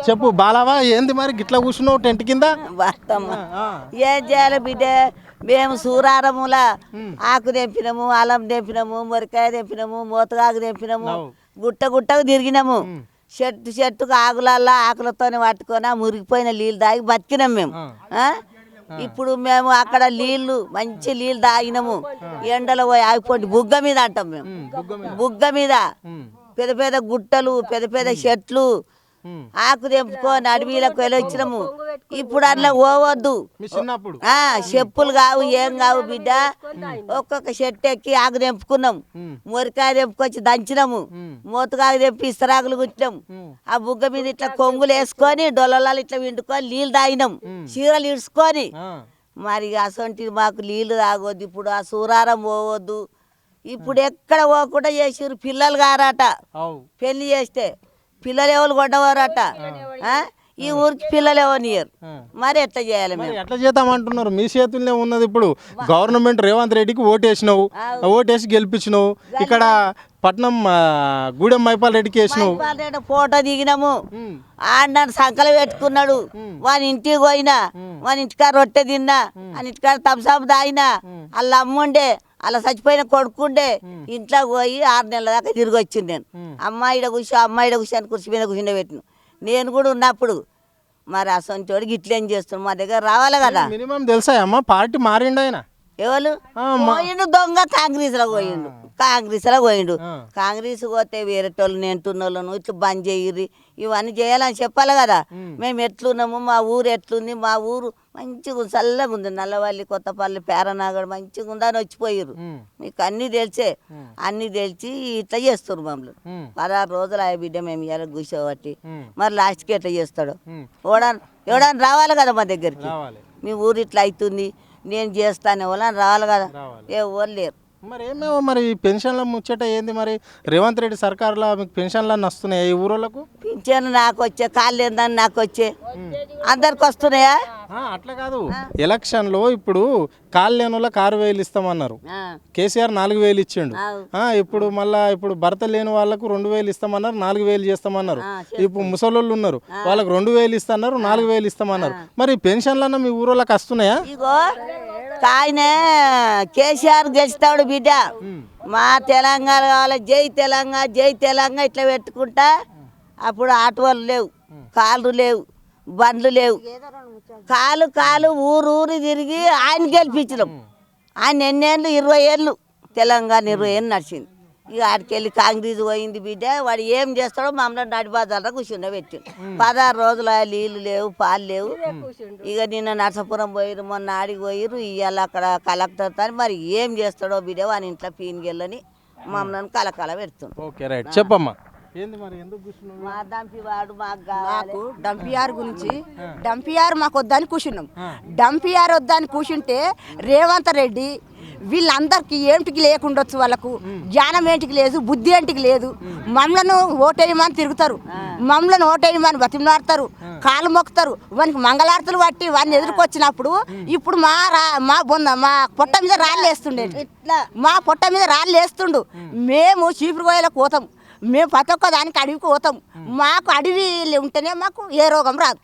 చెప్పు బాలావా, ఏంది మరి గిట్లా కూర్చున్నావు టెంట్ కింద? ఏం చేయాలి బిడ్డ, మేము సూరారముల ఆకు తెంపినాము, అల్లం తెంపినాము, మురికాయ తెంపినాము, మోతగాకు తెంపినాము, గుట్టకు తిరిగినాము. చెట్టుకు ఆకులల్లా ఆకులతోనే పట్టుకొని మురిగిపోయిన నీళ్ళు తాగి బతికినాం మేము. ఇప్పుడు మేము అక్కడ మంచి నీళ్ళు తాగినాము. ఎండలో పోయి ఆగిపోయి బుగ్గ మీద అంటాం మేము. బుగ్గ మీద పెద్ద పెద్ద గుట్టలు, పెద్ద పెద్ద చెట్లు, ఆకు తెంపుకొని అడవిలకు వెళ్ళొచ్చినాము. ఇప్పుడు అట్లా పోవద్దు. చెప్పులు కావు, ఏం కావు బిడ్డ. ఒక్కొక్క చెట్టు ఎక్కి ఆకు తెంపుకున్నాం, మురికాయ తెంపుకొచ్చి దంచినాము, మూతకాకు తెంపి ఇస్తరాకులు కుట్టినాము. ఆ బుగ్గ మీద ఇట్లా కొంగులు వేసుకొని డొల్లలు ఇట్లా విండుకొని నీళ్ళు తాగినాం, చీరలు ఇడుచుకొని. మరి అసొంటి మాకు నీళ్ళు తాగొద్దు. ఇప్పుడు ఆ సూరారం పోవద్దు. ఇప్పుడు ఎక్కడ పోకుండా చేసిరు. పిల్లలు గారట, పెళ్లి చేస్తే పిల్లలు ఎవరు కొట్టవారట. ఈ ఊరికి పిల్లలు ఎవరు. మరి ఎట్లా చేయాలి? ఎట్లా చేద్దామంటున్నారు? మీ చేతుల్లో ఉన్నది. ఇప్పుడు గవర్నమెంట్ రేవంత్ రెడ్డికి ఓటేసినావు, ఓటేసి గెలిపించినావు. ఇక్కడ పట్నం గూడెం మైపాల్ రెడ్డికి వేసినావు. ఫోటో దిగినాము, ఆడినాడు సంకలు పెట్టుకున్నాడు. వాని ఇంటికి పోయినా, వాని ఇంటికాడ రొట్టె తిన్నా, వాని ఇంటికాడ తమసాపు తాగినా. వాళ్ళ అమ్ముండే, అలా చచ్చిపోయిన కొడుకుండే. ఇంట్లో పోయి 6 నెలల దాకా తిరిగి వచ్చింది నేను. అమ్మాయిడ కూర్చో అని కుర్చీ మీద కూర్చుండబెట్టిన నేను కూడా ఉన్నప్పుడు. మరి అసొంటి వాడికి ఇట్లేం చేస్తున్నాం? మా దగ్గర రావాలి కదా. మినిమం తెలుసా అమ్మ, పార్టీ మారిండు ఆయన. ఎవరు పోయిండు? దొంగ కాంగ్రెస్ లో పోయిండు. కాంగ్రెస్ పోతే వేరేటోళ్ళు నేంటున్నోళ్ళను ఇట్లా బంద్ చేయర్రి, ఇవన్నీ చేయాలని చెప్పాలి కదా. మేము ఎట్లున్నాము, మా ఊరు ఎట్లుంది, మా ఊరు మంచిగా చల్లగా ఉంది. నల్లవల్లి, కొత్తపల్లి, పేరనాగడు మంచిగా ఉందని వచ్చిపోయారు. మీకు అన్నీ తెలిసే. అన్నీ తెలిసి ఇట్లా చేస్తారు మమ్మల్ని. 16 రోజులు ఆ బిడ్డ మేము ఇలా కూర్చోబట్టి. మరి లాస్ట్కి ఎట్లా చేస్తాడు? ఎవడని రావాలి కదా మా దగ్గరికి. మీ ఊరు ఇట్లా అవుతుంది, నేను చేస్తాను ఎవరని రావాలి కదా. ఎవరు లేరు. మరి ఏమేమో మరి పెన్షన్ల ముచ్చట ఏంది? మరి రేవంత్ రెడ్డి సర్కార్లో మీకు పెన్షన్లు అన్నీ వస్తున్నాయి ఈ ఊరోళ్ళకు? పింఛన్ నాకు వచ్చే, కాళ్ళు ఏందని నాకు వచ్చే, అందరికి వస్తున్నాయా? అట్లా కాదు, ఎలక్షన్లో ఇప్పుడు కాళ్ళు లేని వాళ్ళకి 6,000 ఇస్తామన్నారు. కేసీఆర్ 4,000 ఇచ్చిండు. ఇప్పుడు మళ్ళా ఇప్పుడు భర్త లేని వాళ్ళకు 2,000 ఇస్తామన్నారు, 4,000 చేస్తామన్నారు. ఇప్పుడు ముసలోళ్ళు ఉన్నారు, వాళ్ళకి 2,000 ఇస్తున్నారు, 4,000 ఇస్తామన్నారు. మరి పెన్షన్లన్నా మీ ఊరోళ్ళకి వస్తున్నాయా? ఇగో ఆయనే కేసీఆర్ గెలుస్తాడు బిడ్డ. మా తెలంగాణ కావాలి, జై తెలంగాణ, జై తెలంగాణ ఇట్లా పెట్టుకుంటా. అప్పుడు ఆటోలు లేవు, కార్లు లేవు, బండ్లు లేవు. కాలు ఊరు తిరిగి ఆయన గెలిపించడం. ఆయన ఎన్నేళ్ళు? 20 ఏళ్ళు. తెలంగాణ 20 ఏళ్ళు నడిచింది. ఇక ఆడికెళ్ళి కాంగ్రెస్ పోయింది బిడ్డ. వాడు ఏం చేస్తాడో మమ్మల్ని నడిబాజాలో కూర్చుండబెట్టిండు. 16 రోజులు నీళ్ళు లేవు, పాలు లేవు. ఇక నిన్న నర్సాపురం పోయిరు, మొన్న ఆడికి పోయిరు, ఇవాళ అక్కడ కలెక్టర్ తాను. మరి ఏం చేస్తాడో బిడ్డ, వాని ఇంట్లో పీనికెళ్ళని మమ్మల్ని కలకల పెడుతుంది. ఓకే రైట్, చెప్పమ్మా. మాకు డంపియార్ గురించి, డంపియార్ మాకు వద్దని కూర్చున్నాం. డంపియార్ వద్దని కూర్చుంటే రేవంత్ రెడ్డి వీళ్ళందరికీ ఏంటికి లేకుండొచ్చు, వాళ్ళకు జ్ఞానం ఏంటికి లేదు, బుద్ధి ఏంటికి లేదు. మమ్మలను ఓటేయమని తిరుగుతారు, మమ్మలను ఓటేయమని బతిమలాడతారు, కాలు మొక్కుతారు. వానికి మంగళారతులు పట్టి వాడిని ఎదుర్కొచ్చినప్పుడు ఇప్పుడు మా పొట్ట మీద రాళ్ళు వేస్తుండే, మా పొట్ట మీద రాళ్ళు వేస్తుండు. మేము చీపురుగోయలకు పోతాం, మేము ప్రతి ఒక్క దానికి అడవికి పోతాం. మాకు అడవి ఉంటేనే మాకు ఏ రోగం రాదు.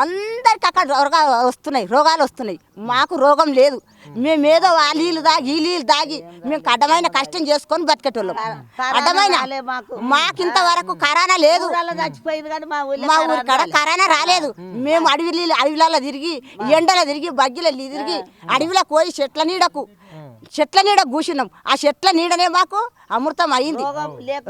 అందరికి అక్కడ రోగాలు వస్తున్నాయి, మాకు రోగం లేదు. మేమేదో ఆ నీళ్ళు దాగి ఈ నీళ్ళు దాగి మేము అడ్డమైన కష్టం చేసుకొని బతికేటోళ్ళం. అడ్డమైన మాకింతవరకు కరోనా లేదు, మా ఊరి కాడ కరోనా రాలేదు. మేము అడవిలలో తిరిగి, ఎండలో తిరిగి, బగ్గిలో తిరిగి, అడవిలో పోయి చెట్ల నీడ కూర్చున్నాం. ఆ చెట్ల నీడనే మాకు అమృతం అయింది.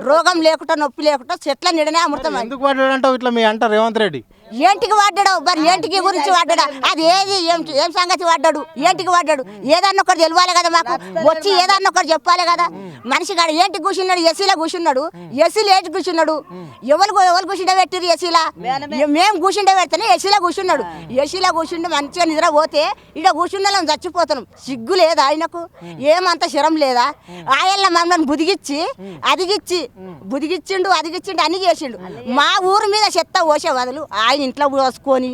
రోగం లేకుండా, నొప్పి లేకుండా చెట్ల నీడనే అమృతం అయింది. ఎందుకు వాడాడంటావు ఇట్లా మీ అంట రేవంత్ రెడ్డి? ఏంటికి వాడ్డాడు? మరి ఏంటికి గురించి వాడ్డా? అది ఏది ఏం సంగతి వాడ్డాడు? ఏంటికి వాడ్డాడు? ఏదన్నా ఒకటి తెలియాలి కదా మాకు. వచ్చి ఏదన్నా ఒకటి చెప్పాలి కదా. మనిషి కాడ ఏంటి కూర్చున్నాడు? ఎస్సీలో కూర్చున్నాడు. ఎస్సీలు ఏంటి కూర్చున్నాడు? ఎవరు కూర్చుండే పెట్టిరు ఎస్సీలా? మేము కూర్చుండే పెడితేనే ఎస్సీలో కూర్చున్నాడు. ఎస్సీలో కూర్చుంటే మంచిగా నిద్ర పోతే ఇక్కడ కూర్చున్న చచ్చిపోతున్నాం. సిగ్గు లేదా ఆయనకు? ఏమంత శరం లేదా? ఆయన మమ్మల్ని బుదిగిచ్చిండు, అదిగిచ్చిండు, అన్ని చేసిండు. మా ఊరు మీద చెత్త పోసే బదులు ఆయన ఇంట్లో పోసుకొని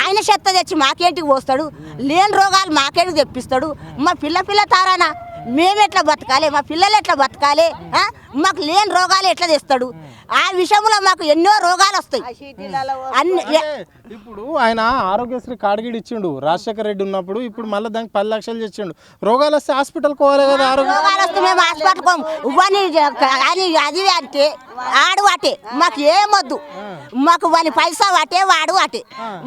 ఆయన చెత్త తెచ్చి మాకేంటికి పోస్తాడు? లేని రోగాలు మాకేంటికి తెప్పిస్తాడు? మా పిల్ల తారానా? మేము ఎట్లా బతకాలి? మా పిల్లలు ఎట్లా బతకాలి? మాకు లేని రోగాలు ఎట్లా తెస్తాడు ఆ విషయంలో మాకు ఎన్నో రోగాలు వస్తాయి అన్ని అంటే ఇప్పుడు ఆయన ఆరోగ్యశ్రీ కార్డు గిడి ఇచ్చిండు రాజశేఖర రెడ్డి ఉన్నప్పుడు, ఇప్పుడు మళ్ళీ దానికి 10 లక్షలు తెచ్చిండు. రోగాలు వస్తే హాస్పిటల్ పోవాలి కదా. రోగాలు వస్తే మేము హాస్పిటల్ ఇవ్వని అని అది అంటే ఆడు వాటే మాకు ఏమొద్దు, మాకు వాని పైసా వాటే వాడు వాటే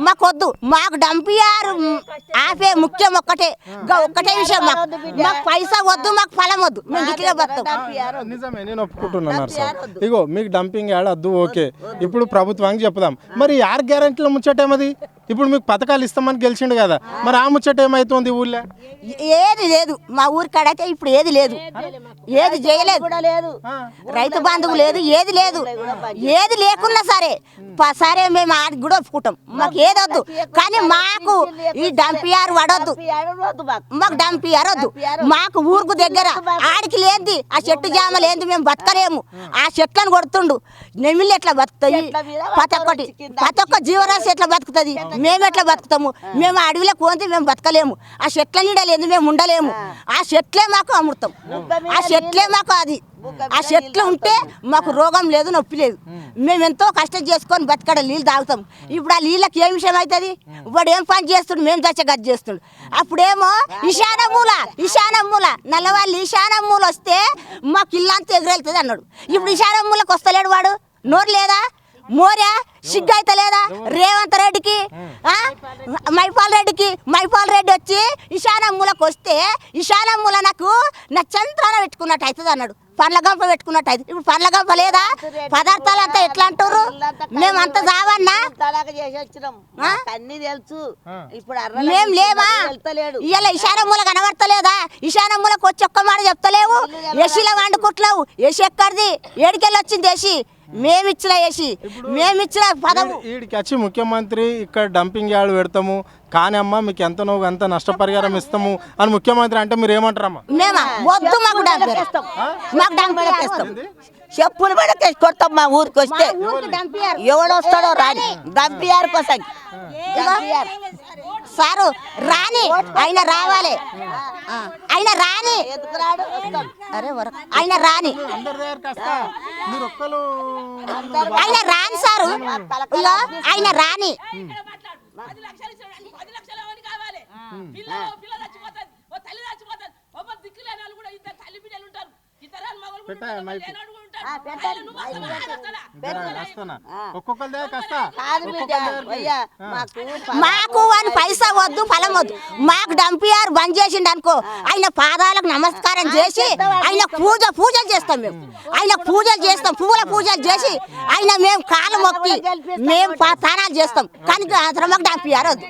మాకు వద్దు. మాకు డంపియారు ఆపే ముఖ్యం ఒక్కటే విషయం, మాకు పైసా వద్దు, మాకు ఫలం వద్దు, మేము ఇట్లే బతాం. నిజమే, నేను ఒప్పుకుంటున్నాను సార్. ఇగో మీకు డంపింగ్ యాడ్ వద్దు, ఓకే. ఇప్పుడు ప్రభుత్వానికి చెప్దాం. మరి 6 గ్యారెంటీల ముచ్చటేమది? ఇప్పుడు మీకు పథకాలు ఇస్తామని గెలిచిండు కదా, మరి ఆ ముచ్చట ఏమైతుంది ఊళ్ళో? ఏది లేదు మా ఊరి కాడైతే ఇప్పుడు ఏది లేదు, ఏది చేయలేదు, రైతు బంధువు లేదు, ఏది లేదు. ఏది లేకున్నా సరే సరే మేము ఆడికి కూడా ఒప్పుకుంటాం, మాకు ఏది వద్దు. కానీ మాకు ఈ డంపియార్ వడొద్దు, మాకు డంపియార్ వద్దు. మాకు ఊరుకు దగ్గర ఆడికి లేనిది ఆ చెట్టు జామ లేనిది మేము బతకలేము. ఆ చెట్లను కొడుతుండు, నెమిళ్ళు ఎట్లా బతుకుతాయి, ప్రతి ఒక్క జీవరాశి ఎట్లా బతుకుతుంది, మేము ఎట్లా బతుకుతాము? మేము అడవిలో పోతే మేము బతకలేము. ఆ చెట్ల నీడ లేదు, మేము ఉండలేము. ఆ చెట్లే మాకు అమృతం, ఆ చెట్లే మాకు అది. ఆ చెట్లు ఉంటే మాకు రోగం లేదు, నొప్పి లేదు. మేము ఎంతో కష్టం చేసుకొని బతకడ నీళ్ళు తాగుతాం. ఇప్పుడు ఆ నీళ్ళకి ఏం విషయం అవుతుంది? వాడు ఏం పని చేస్తుండు, మేము చచ్చ గది చేస్తుండు. అప్పుడేమో ఈశానమూల నల్లవాళ్ళు ఈశానమూల వస్తే మాకు ఇల్లంతా ఎగురెళ్తుంది అన్నాడు. ఇప్పుడు ఈశానమూలకు వస్తలేడు వాడు, నోరు లేదా, మోర్యా సిగ్గు అయితే లేదా రేవంత్ రెడ్డికి, మైపాల్ రెడ్డి వచ్చి ఈశానమూలకు వస్తే ఈశానమూల నాకు నా చంద్రాన పెట్టుకున్నట్టు అవుతుంది అన్నాడు, పండ్ల గంప పెట్టుకున్నట్టు అయితే. ఇప్పుడు పండ్ల గంప లేదా? పదార్థాలు అంతా ఎట్లా అంటారు? మేమంతా చావన్నా మేము లేవా? ఇలా ఈశానమూల కనబడతలేదా? ఈశానమూలకు వచ్చి ఒక్క మాట చెప్తలేవు, ఎసిలో వండుకుంటలేవు. ఎసి ఎక్కడిది? ఏడికెళ్ళి వచ్చింది ఎసి? మేమిచ్చిన పదము. వీడికి వచ్చి ముఖ్యమంత్రి ఇక్కడ డంపింగ్ యార్డ్ పెడతాము కానీ అమ్మ మీకు ఎంత నువ్వు అంత నష్టపరిహారం ఇస్తాము అని ముఖ్యమంత్రి అంటే మీరు ఏమంటారమ్మా? మేమా వద్దు, మాకు డంపియార్ తెస్తాం, చెప్పులు కూడా తెచ్చి కొడతాం. మా ఊరికి వస్తే ఎవడు వస్తాడో రాని డంపియార్ కోసం సారు రాని, ఆయన రావాలి, ఆయన రాని, ఆయన రాని, ఆయన రాని సారు, ఆయన రాని. మాకు అని పైసా వద్దు, ఫలం వద్దు. మాకు డంపియార్ బంద్ చేసిండు అనుకో, ఆయన పాదాలకు నమస్కారం చేసి ఆయన పూజలు చేస్తాం. మేము ఆయన పూజలు చేస్తాం, పువ్వుల పూజలు చేసి ఆయన మేము కాలు మొక్కి మేము తానాలు చేస్తాం. కానీ మాకు డంపియార్ వద్దు.